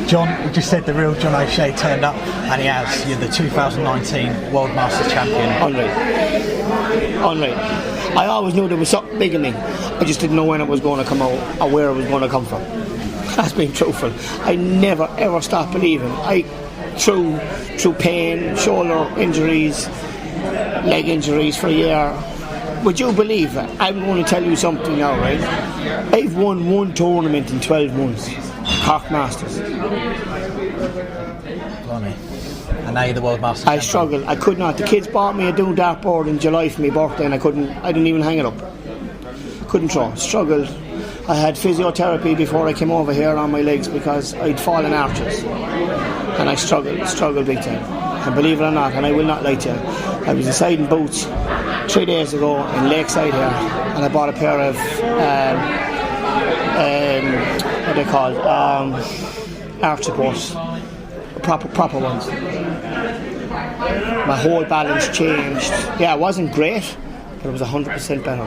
John, you just said the real John O'Shea turned up, and he has. You're the 2019 World Masters champion. Unreal. I always knew there was something big in me. I just didn't know when it was going to come out or where it was going to come from. That's being truthful. I never ever stopped believing. Through pain, shoulder injuries, leg injuries for a year. Would you believe it? I'm going to tell you something now, right? I've won one tournament in 12 months. Cork Masters. Blimey. And now you're the World Masters champion. I struggled. I could not. The kids bought me a doom dartboard in July for my birthday and I didn't even hang it up. Couldn't throw. Struggled. I had physiotherapy before I came over here on my legs because I'd fallen arches. And I struggled big time. And believe it or not, and I will not lie to you, I was inside in boots 3 days ago in Lakeside here, and I bought a pair of what are they called? Arch supports, proper ones. My whole balance changed. Yeah, it wasn't great, but it was 100% better.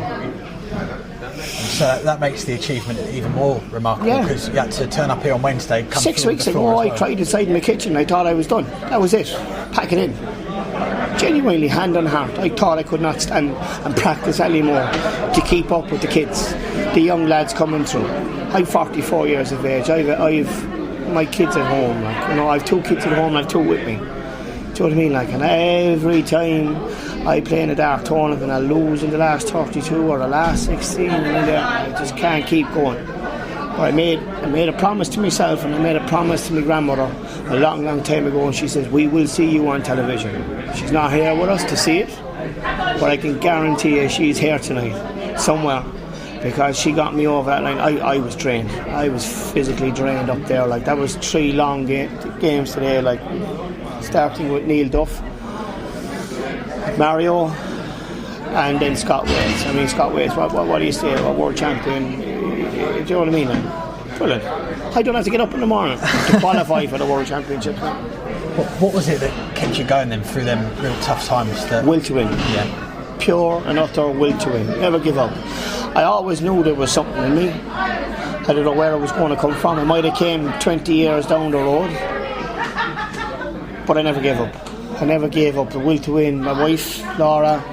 So that makes the achievement even more remarkable because you had to turn up here on Wednesday. 6 weeks ago, I cried inside my kitchen. I thought I was done. That was it. Pack it in. Genuinely, hand on heart, I thought I could not stand and practice anymore to keep up with the kids, the young lads coming through. I'm 44 years of age. I've my kids at home. I've 2 kids at home and I've 2 with me. Do you know what I mean? And every time I play in a dart tournament and I lose in the last 32 or the last 16, I just can't keep going. But I made a promise to myself and I made a promise to my grandmother a long time ago, and she says, we will see you on television. She's not here with us to see it, but I can guarantee you she's here tonight, somewhere, because she got me over that line. I was drained. I was physically drained up there. That was 3 long games today, starting with Neil Duff, Mario, and then Scott Waits. Scott Waits, what do you say? A world champion. Do you know what I mean? Brilliant. I don't have to get up in the morning to qualify for the World Championship. What was it that kept you going then through them real tough times? Will to win. Yeah. Pure and utter will to win. Never give up. I always knew there was something in me. I don't know where it was going to come from. I might have came 20 years down the road, but I never gave up. I never gave up. The will to win. My wife, Laura,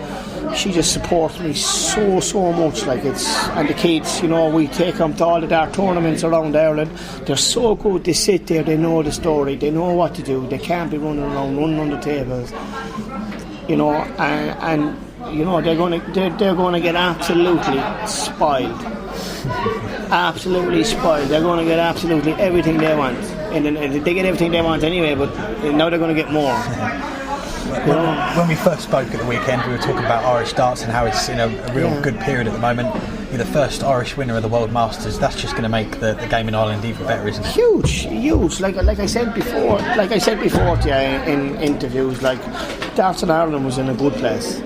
she just supports me so much. And the kids, we take them to all the dart tournaments around Ireland. They're so good. They sit there, they know the story, they know what to do. They can't be running around on the tables, and they're gonna get absolutely spoiled. Absolutely spoiled. They're gonna get absolutely everything they want, and they get everything they want anyway. But now they're gonna get more. When we first spoke at the weekend, we were talking about Irish darts and how it's in a real good period at the moment. You're the first Irish winner of the World Masters. That's just going to make the game in Ireland even better, isn't it? Huge. Like I said before to you in interviews, darts in Ireland was in a good place.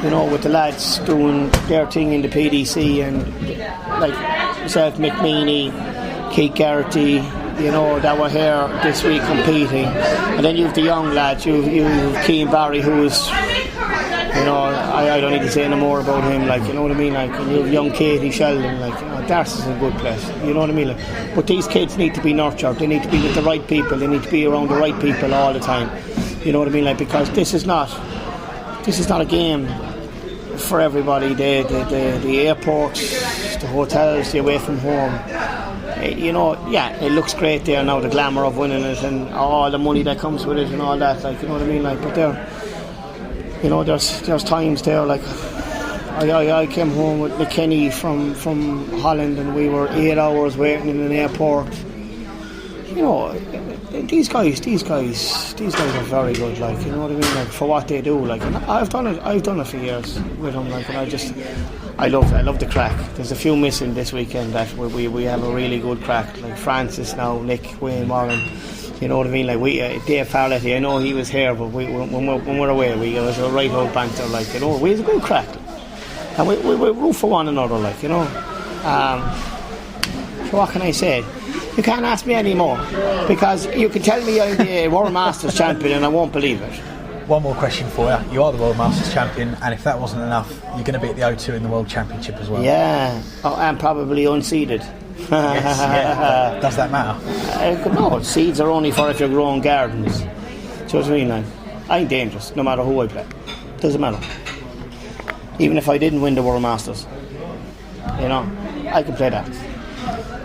With the lads doing their thing in the PDC and myself, McMeany, Keith Garrity, that were here this week competing, and then you have the young lads. You have Keane Barry, who is, I don't need to say any more about him. You know what I mean? And you have young Katie Sheldon. Darts is a good place. You know what I mean? But these kids need to be nurtured. They need to be with the right people. They need to be around the right people all the time. You know what I mean? Because this is not a game for everybody. The airports, the hotels, the away from home. It looks great there now, the glamour of winning it and all the money that comes with it and all that, you know what I mean? But there's times there, I came home with McKenny from Holland and we were 8 hours waiting in an airport. These guys are very good, you know what I mean? For what they do, and I've done it for years with them, and I love the crack. There's a few missing this weekend that we have a really good crack, Francis now, Nick, Wayne Warren. You know what I mean? Dave Fowletti, I know he was here, but when we're away, it was a right old banter, we have a good crack, and we root for one another, So what can I say? You can't ask me anymore, because you can tell me I'm the World Masters champion and I won't believe it. One more question for you. You are the World Masters champion, and if that wasn't enough, you're going to be at the O2 in the World Championship as well. Yeah, and probably unseeded. Yes, yeah. Does that matter? No, seeds are only for if you're growing gardens. Do you know what I mean? I'm dangerous, no matter who I play. Doesn't matter. Even if I didn't win the World Masters, I can play that.